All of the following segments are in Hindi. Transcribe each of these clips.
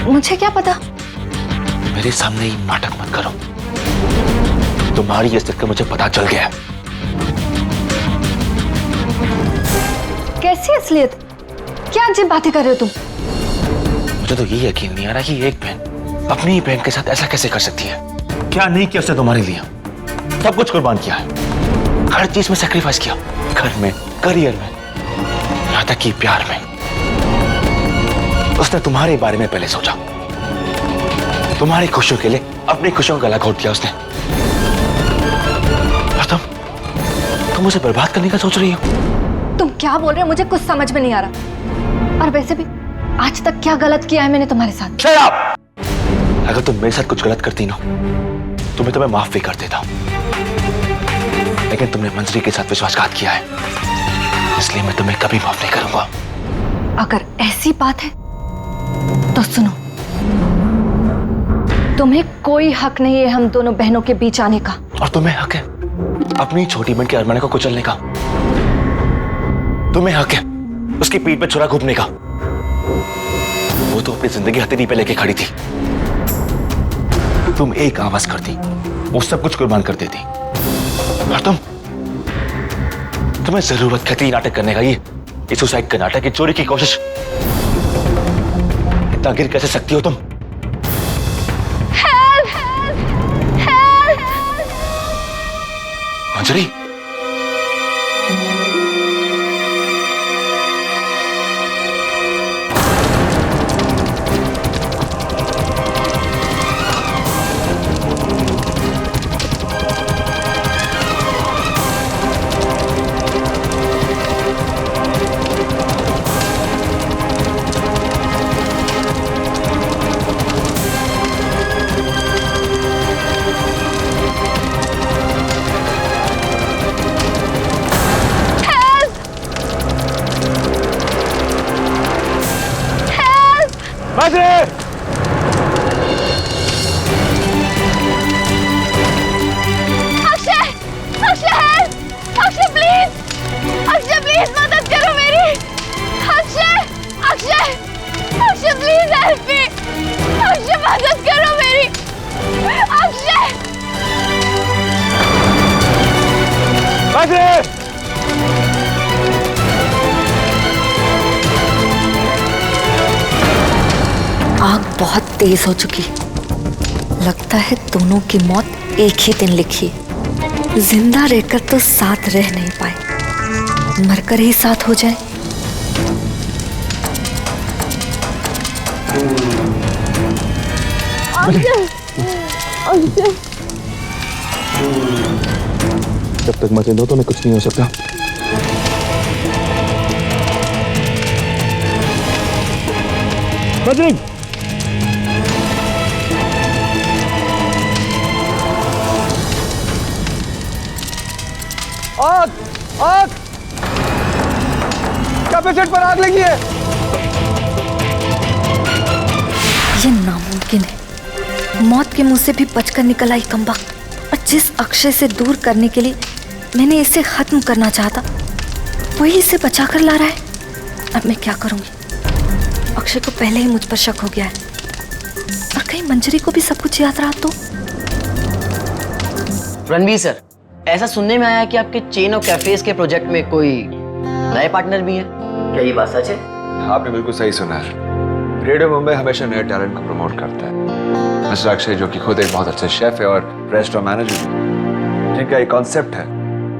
मुझे क्या पता? मेरे सामने ही नाटक मत करो। तुम्हारी असलियत का मुझे पता चल गया। कैसी असलियत? क्या अजीब बातें कर रहे हो तुम? मुझे तो ये यकीन नहीं आ रहा कि एक बहन अपनी ही बहन के साथ ऐसा कैसे कर सकती है। क्या नहीं किया उसने तुम्हारे लिए? सब कुछ कुर्बान किया है, हर चीज में सैक्रिफाइस किया, घर में, करियर में, यहाँ तक कि प्यार में। उसने तुम्हारे बारे में पहले सोचा, तुम्हारी खुशियों के लिए अपनी खुशियों का गला घोट दिया उसने। और तुम उसे बर्बाद करने का सोच रही हो? तुम क्या बोल रहे हो? मुझे कुछ समझ में नहीं आ रहा। और वैसे भी आज तक क्या गलत किया है मैंने तुम्हारे साथ? Shut up! अगर तुम मेरे साथ कुछ गलत करती ना तो मैं तुम्हें माफ भी कर देता हूं, लेकिन तुमने मंजरी के साथ विश्वासघात किया है, इसलिए मैं तुम्हें कभी माफ नहीं करूंगा। अगर ऐसी बात है तो सुनो, तुम्हें कोई हक नहीं है हम दोनों बहनों के बीच आने का। और तुम्हें हक है अपनी छोटी बहन के अरमाने को कुचलने का। तुम्हें हक है उसकी पीठ पे छुरा घूमने का। वो तो अपनी जिंदगी हथेली पे लेके खड़ी थी, तुम एक आवाज करती वो सब कुछ कुर्बान कर देती। और तुम्हें जरूरत खतरी नाटक करने का, ये सुसाइड का नाटक, ये चोरी की कोशिश। इतना गिर कैसे सकती हो तुम? मंजरी, मदद करो मेरी। Akshay, Akshay, Akshay please help me. Akshay मदद करो मेरी। अक्षय, आग बहुत तेज हो चुकी, लगता है दोनों की मौत एक ही दिन लिखी। जिंदा रहकर तो साथ रह नहीं पाए, मरकर ही साथ हो जाए। जब तक मजे दो तो मैं कुछ नहीं हो सकता। बजरंग, आग! आग! कैपेसिटर पर आग लगी है। ये नामुमकिन है। मौत के मुंह से भी बचकर निकल आई कमबख्त। और जिस अक्षय से दूर करने के लिए मैंने इसे खत्म करना चाहता, वही इसे बचा कर ला रहा है। अब मैं क्या करूंगी? अक्षय को पहले ही मुझ पर शक हो गया है, और कहीं मंजरी को भी सब कुछ याद रहा तो। रणवीर सर, ऐसा सुनने में आया है कि आपके चेन और कैफेज के प्रोजेक्ट में कोई नए पार्टनर भी हैं। क्या ये बात सच है? आपने बिल्कुल सही सुना है। रेडियो मुंबई हमेशा नए टैलेंट को प्रमोट करता है। मिस्टर अक्षय, जो कि खुद एक बहुत अच्छे शेफ है और रेस्टोरेंट मैनेजर भी, जिनका एक कॉन्सेप्ट है,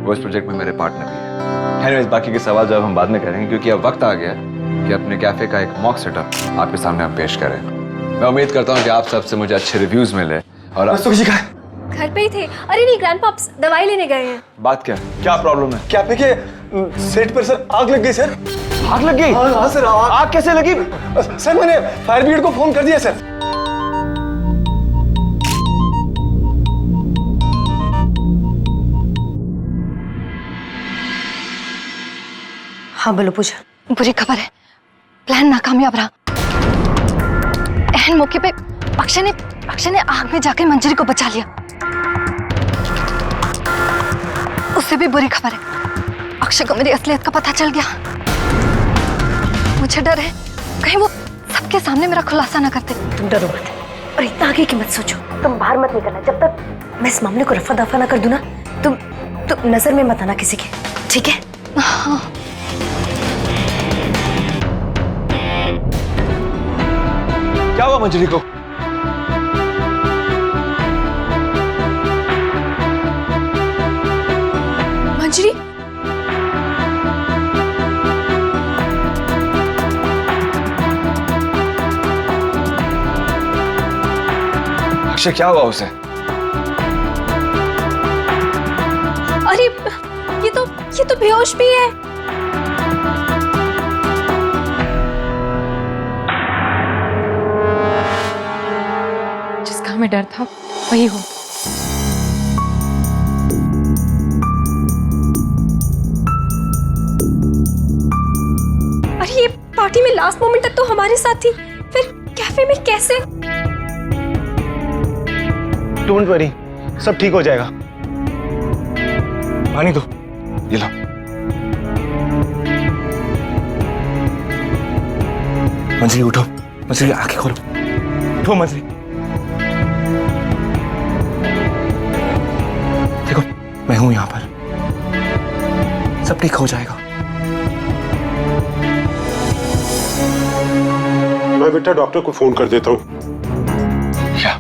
वो इस प्रोजेक्ट में मेरे पार्टनर भी है। एनीवेज, बाकी के सवाल जब हम बाद में करेंगे, क्योंकि अब वक्त आ गया है कि अपने कैफे का एक मॉक सेटअप आपके सामने हम पेश करें। मैं उम्मीद करता हूँ कि आप सबसे मुझे अच्छे रिव्यूज मिले। और घर पे ही थे। अरे नहीं, ग्रैंडपॉप्स दवाई लेने गए हैं। बात क्या प्रॉब्लम है? कैफे के सेट पर सर आग लग गई सर। आग लग गई? हाँ सर। आग कैसे लगी? सर मैंने फायर ब्रिगेड को फोन कर दिया सर। हाँ बोलो पूजा। बुरी खबर है, प्लान नाकामयाब रहा। एहन मौके पे अक्षय ने आग में जाकर मंजरी को बचा लिया। उससे भी बुरी खबर है, अक्षय को मेरी असलियत का पता चल गया। मुझे डर है कहीं वो सबके सामने मेरा खुलासा ना करते। तुम डरो मत और इतना आगे की मत सोचो। तुम बाहर मत निकलना जब तक मैं इस मामले को रफा दफा ना कर दूं ना। तुम नजर में मत आना किसी के, ठीक है? हाँ। क्या हुआ मंजरी को? मंजरी, अक्षय क्या हुआ उसे? अरे ये तो बेहोश भी है। जिसका हमें डर था वही हो। अरे ये पार्टी में लास्ट मोमेंट तक तो हमारे साथ थी, फिर कैफे में कैसे? डोंट वरी, सब ठीक हो जाएगा। पानी दो। ये लो। मंजरी उठो, मंजरी आंखें खोलो, उठो मंजरी। देखो मैं हूं यहां पर, सब ठीक हो जाएगा। मैं बेटा डॉक्टर को फोन कर देता हूँ। क्या?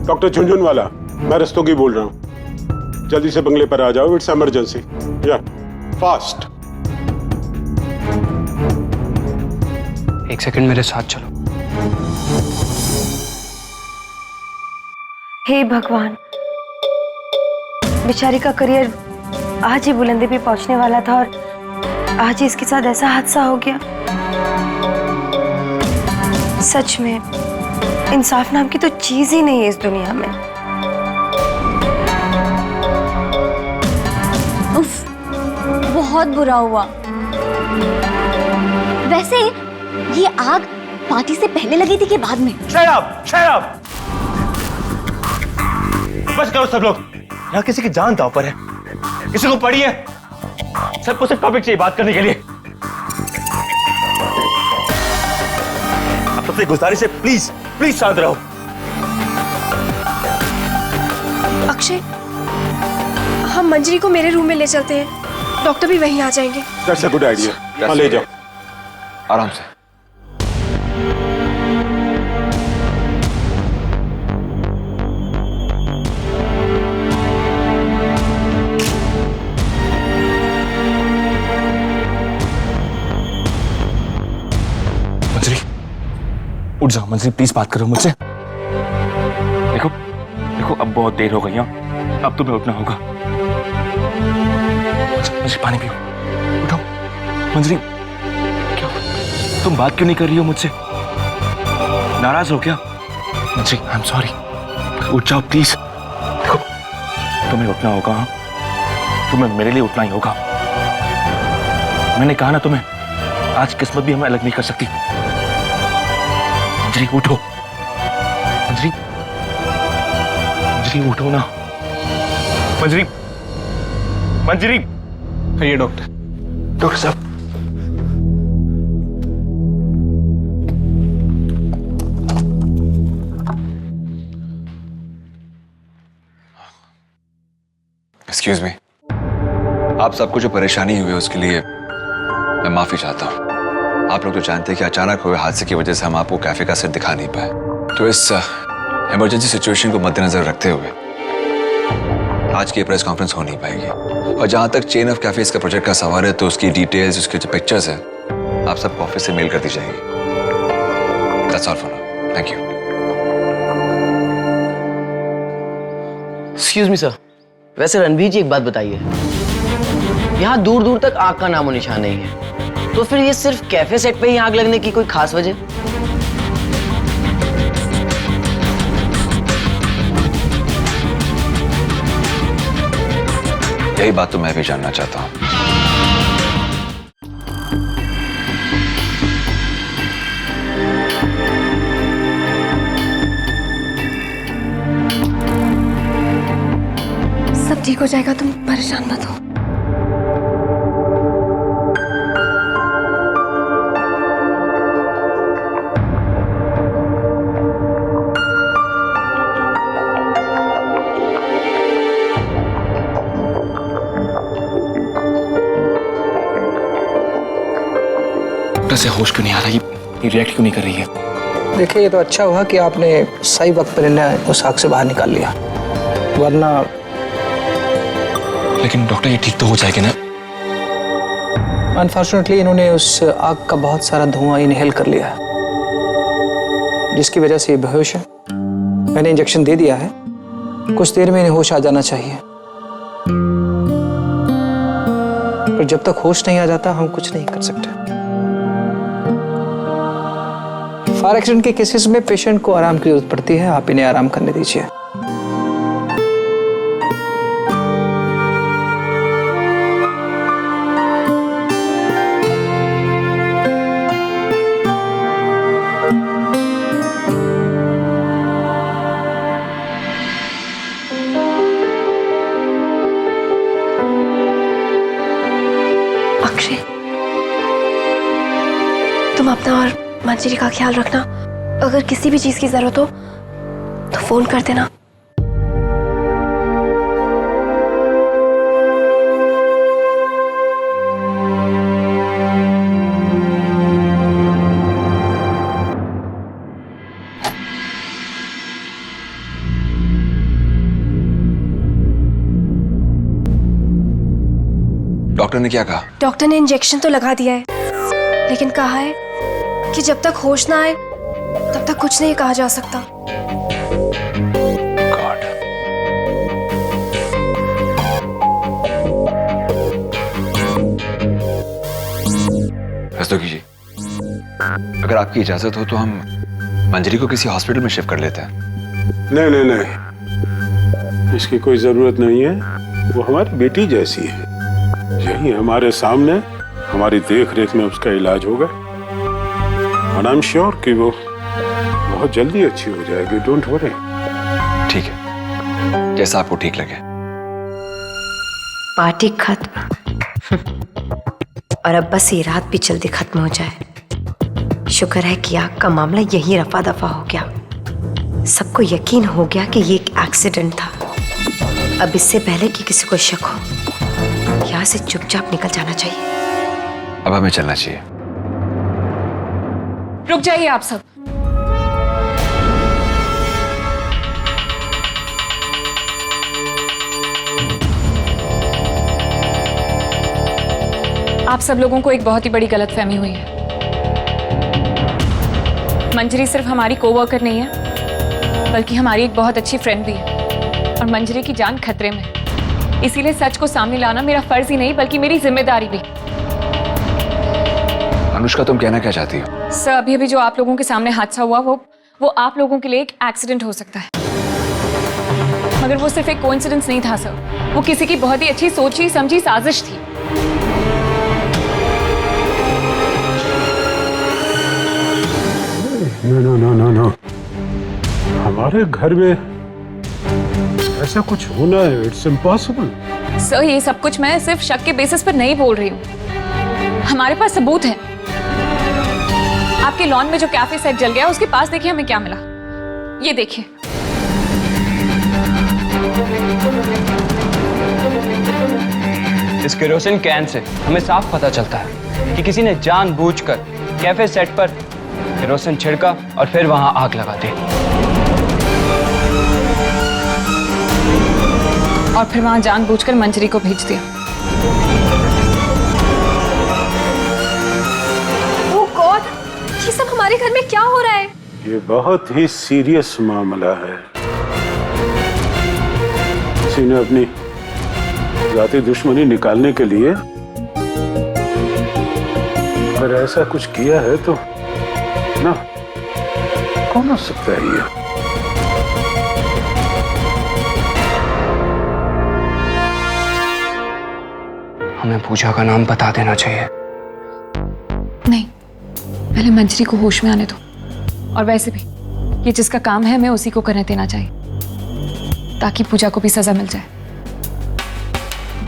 डॉक्टर झुनझुनवाला, मैं रस्तोगी बोल रहा हूँ। जल्दी से बंगले पर आ जाओ, इट्स इमरजेंसी। या फास्ट। एक सेकंड मेरे साथ चलो। हे भगवान, बेचारी का करियर आज ही बुलंदी पे पहुंचने वाला था और आज ही इसके साथ ऐसा हादसा हो गया। सच में इंसाफ नाम की तो चीज ही नहीं है इस दुनिया में। उफ, बहुत बुरा हुआ। वैसे ये आग पार्टी से पहले लगी थी कि बाद में? Shut up! Shut up! बस करो सब लोग, यहाँ किसी की जान दांव पर है, किसी को पड़ी है, सबको सिर्फ टॉपिक चाहिए बात करने के लिए। अब सबसे गुजारिश है, प्लीज प्लीज शांत रहो। अक्षय, हम मंजरी को मेरे रूम में ले चलते हैं, डॉक्टर भी वहीं आ जाएंगे। That's a good idea. हाँ ले जाओ। आराम से। मंजरी उठ जाओ, मंजरी प्लीज बात करो मुझसे। देखो देखो अब बहुत देर हो गई है, अब तुम्हें उठना होगा। मंजरी पानी पियो, उठो। मंजरी क्या तुम बात क्यों नहीं कर रही हो मुझसे? नाराज हो क्या? मंजरी आई एम सॉरी, उठ जाओ प्लीज। देखो तुम्हें उठना होगा, हाँ? तुम्हें मेरे लिए उठना ही होगा। मैंने कहा ना तुम्हें, आज किस्मत भी हमें अलग नहीं कर सकती। मंजरी उठो, मंजरी मंजरी उठो ना। मंजरी मंजरी। ये डॉक्टर। डॉक्टर साहब, एक्सक्यूज मी, आप सबको जो परेशानी हुई है उसके लिए मैं माफी चाहता हूँ। आप लोग तो जानते हैं कि अचानक हुए हादसे की वजह से हम आपको कैफे का सेट दिखा नहीं पाए, तो इस इमरजेंसी सिचुएशन को मद्देनजर रखते हुए आज की प्रेस कॉन्फ्रेंस हो नहीं पाएगी। और जहां तक चेन ऑफ कैफेज का प्रोजेक्ट का सवाल है, तो उसकी डिटेल्स, उसके जो पिक्चर्स है, आप सबको ऑफिस से मेल कर दी जाएगी। That's all for now, thank you. Excuse me sir, वैसे रणवीर जी एक बात बताइए, यहाँ दूर दूर तक आग का नामो निशान नहीं है, तो फिर ये सिर्फ कैफे सेट पे ही आग लगने की कोई खास वजह? यही बात तो मैं भी जानना चाहता हूँ। सब ठीक हो जाएगा, तुम परेशान मत हो। डॉक्टर से होश क्यों नहीं आ रहा? ये रिएक्ट क्यों नहीं कर रही है? देखिए, ये तो अच्छा हुआ कि आपने सही वक्त पर इन्हें उस आग से बाहर निकाल लिया, वरना। लेकिन डॉक्टर ये ठीक तो हो जाएगी ना? अनफॉर्चुनेटली इन्होंने उस आग का बहुत सारा धुआं इनहेल कर लिया है, जिसकी वजह से ये बेहोश है। मैंने इंजेक्शन दे दिया है, कुछ देर में इन्हें होश आ जाना चाहिए, पर जब तक होश नहीं आ जाता हम कुछ नहीं कर सकते। फायर एक्सीडेंट के केसेस में पेशेंट को आराम की जरूरत पड़ती है, आप इन्हें आराम करने दीजिए। अक्षय, तुम अपना और मंजरी का ख्याल रखना। अगर किसी भी चीज की जरूरत हो तो फोन कर देना। डॉक्टर ने क्या कहा? डॉक्टर ने इंजेक्शन तो लगा दिया है, लेकिन कहा है कि जब तक होश ना आए तब तक कुछ नहीं कहा जा सकता। गॉड। रस्तोगी जी, अगर आपकी इजाजत हो तो हम मंजरी को किसी हॉस्पिटल में शिफ्ट कर लेते हैं। नहीं नहीं नहीं, इसकी कोई जरूरत नहीं है। वो हमारी बेटी जैसी है, यही हमारे सामने हमारी देख रेख में उसका इलाज होगा, और आई एम श्योर कि वो बहुत जल्दी अच्छी हो जाएगी। Don't worry. ठीक है, जैसा आपको ठीक लगे। पार्टी खत्म और अब बस ये रात भी जल्दी खत्म हो जाए। शुक्र है कि आग का मामला यहीं रफा दफा हो गया। सबको यकीन हो गया कि ये एक एक्सीडेंट था। अब इससे पहले कि किसी को शक हो, यहाँ से चुपचाप निकल जाना चाहिए। अब हमें चलना चाहिए। रुक जाइए आप सब। आप सब लोगों को एक बहुत ही बड़ी गलतफहमी हुई है। मंजरी सिर्फ हमारी कोवर्कर नहीं है, बल्कि हमारी एक बहुत अच्छी फ्रेंड भी है, और मंजरी की जान खतरे में है। इसीलिए सच को सामने लाना मेरा फर्ज ही नहीं बल्कि मेरी जिम्मेदारी भी। अनुष्का, तुम कहना क्या चाहती हो? सर, अभी अभी जो आप लोगों के सामने हादसा हुआ वो आप लोगों के लिए एक एक्सीडेंट हो सकता है, मगर वो सिर्फ एक कोइंसिडेंस नहीं था सर। वो किसी की बहुत ही अच्छी सोची समझी साजिश थी। No no no no no, हमारे घर में ऐसा कुछ होना है, इट्स इम्पॉसिबल। सर, ये सब कुछ मैं सिर्फ शक के बेसिस पर नहीं बोल रही हूँ। हमारे पास सबूत है। आपके लॉन में जो कैफे सेट जल गया उसके पास देखिए हमें क्या मिला। ये देखिए। इस केरोसिन कैन से हमें साफ पता चलता है कि किसी ने जानबूझकर कैफे सेट पर केरोसिन छिड़का और फिर वहां आग लगा दी, और फिर वहां जानबूझकर मंजरी को भेज दिया। ओह गॉड, ये सब हमारे घर में क्या हो रहा है? ये बहुत ही सीरियस मामला है। किसी ने अपनी जाति दुश्मनी निकालने के लिए अगर ऐसा कुछ किया है तो ना, कौन हो सकता है ये? हमें पूजा का नाम बता देना चाहिए। नहीं, पहले मंजरी को होश में आने दो। और वैसे भी ये जिसका काम है हमें उसी को करने देना चाहिए, ताकि पूजा को भी सजा मिल जाए।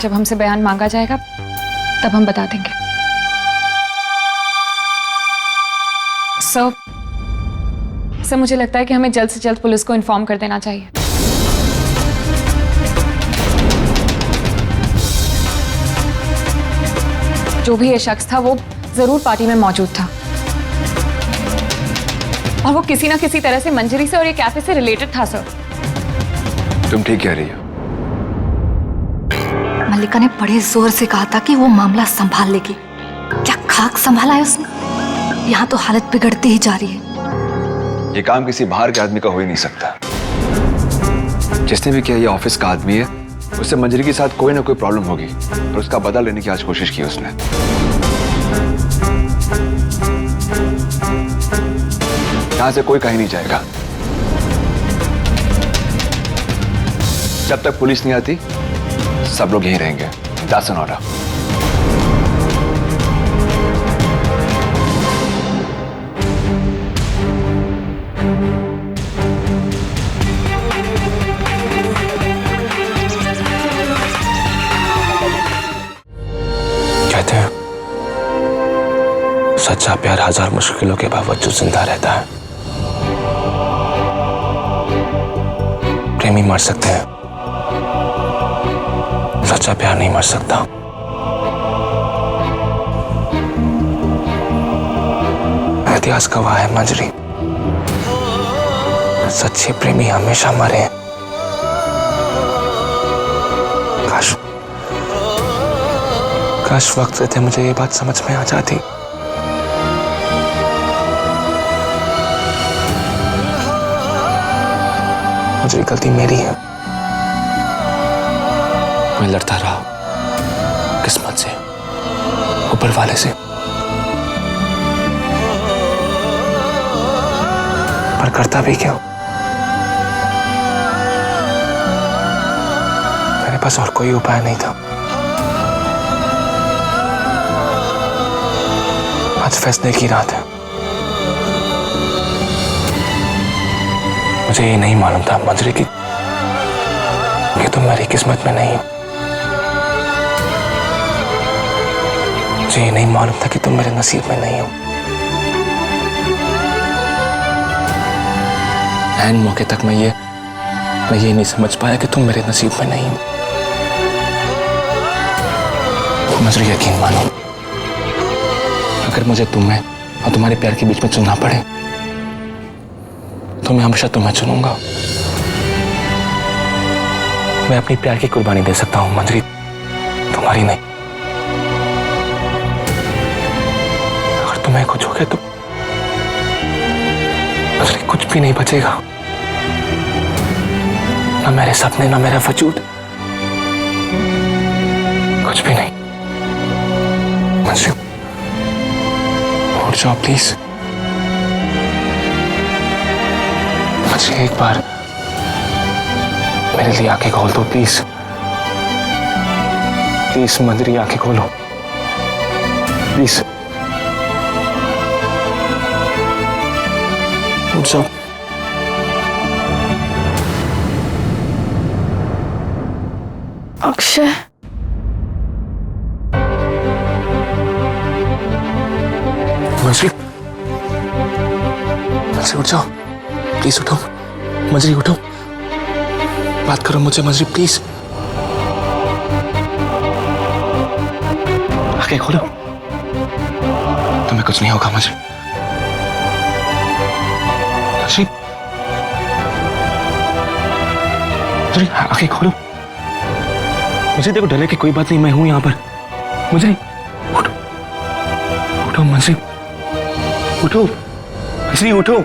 जब हमसे बयान मांगा जाएगा तब हम बता देंगे। सर, मुझे लगता है कि हमें जल्द से जल्द पुलिस को इन्फॉर्म कर देना चाहिए। जो भी ये शख्स था वो जरूर पार्टी में मौजूद था और वो किसी ना किसी तरह से मंजरी से और ये कैफे से रिलेटेड था सर। तुम ठीक कह रही हो। मल्लिका ने बड़े जोर से कहा था कि वो मामला संभाल लेगी। क्या खाक संभाला है उसने? यहाँ तो हालत बिगड़ती ही जा रही है। ये काम किसी बाहर के आदमी का हो ही नहीं सकता। जिसने भी किया ये ऑफिस का आदमी है। उससे मंजरी के साथ कोई ना कोई प्रॉब्लम होगी और उसका बदला लेने की आज कोशिश की उसने। यहां से कोई कहीं नहीं जाएगा जब तक पुलिस नहीं आती। सब लोग यहीं रहेंगे। That's an order. कहते हैं सच्चा प्यार हजार मुश्किलों के बावजूद जिंदा रहता है। प्रेमी मर सकते हैं, सच्चा प्यार नहीं मर सकता। इतिहास गवाह है मंजरी, सच्चे प्रेमी हमेशा मरे हैं। काश वक्त रहते मुझे ये बात समझ में आ जाती। मुझे गलती मेरी है। मैं लड़ता रहा किस्मत से, ऊपर वाले से, पर करता भी क्या? मेरे पास और कोई उपाय नहीं था। आज फैसले की रात है। मुझे ये नहीं मालूम था मंजरी की कि तुम मेरी किस्मत में नहीं हो। मुझे ये नहीं मालूम था कि तुम मेरे नसीब में नहीं हो। ऐन मौके तक मैं ये नहीं समझ पाया कि तुम मेरे नसीब में नहीं हो। मंजरी यकीन मानो, अगर मुझे तुम्हें और तुम्हारे प्यार के बीच में चुनना पड़े तो मैं हमेशा तुम्हें चुनूंगा। मैं अपनी प्यार की कुर्बानी दे सकता हूं मंजरी, तुम्हारी नहीं। अगर तुम्हें कुछ हो गया तो मंजरी कुछ भी नहीं बचेगा, ना मेरे सपने, ना मेरा वजूद, कुछ भी नहीं। मंजरी उठ जाओ प्लीज। मंजरी एक बार मेरे लिए आंखें खोल दो प्लीज। प्लीज मंजरी आंखें खोलो प्लीज। उठ जाओ। अक्षय, मंजरी, मंजरी उठ जाओ प्लीज। उठो मंजरी, उठो, बात करो मुझसे मंजरी प्लीज। आंखें खोलो, तुम्हें कुछ नहीं होगा मंजरी। मंजरी, मंजरी आंखें खोलो। मुझे देखो, डरने की कोई बात नहीं, मैं हूं यहां पर। मंजरी उठो, उठो मंजरी, उठो मंजरी, उठो।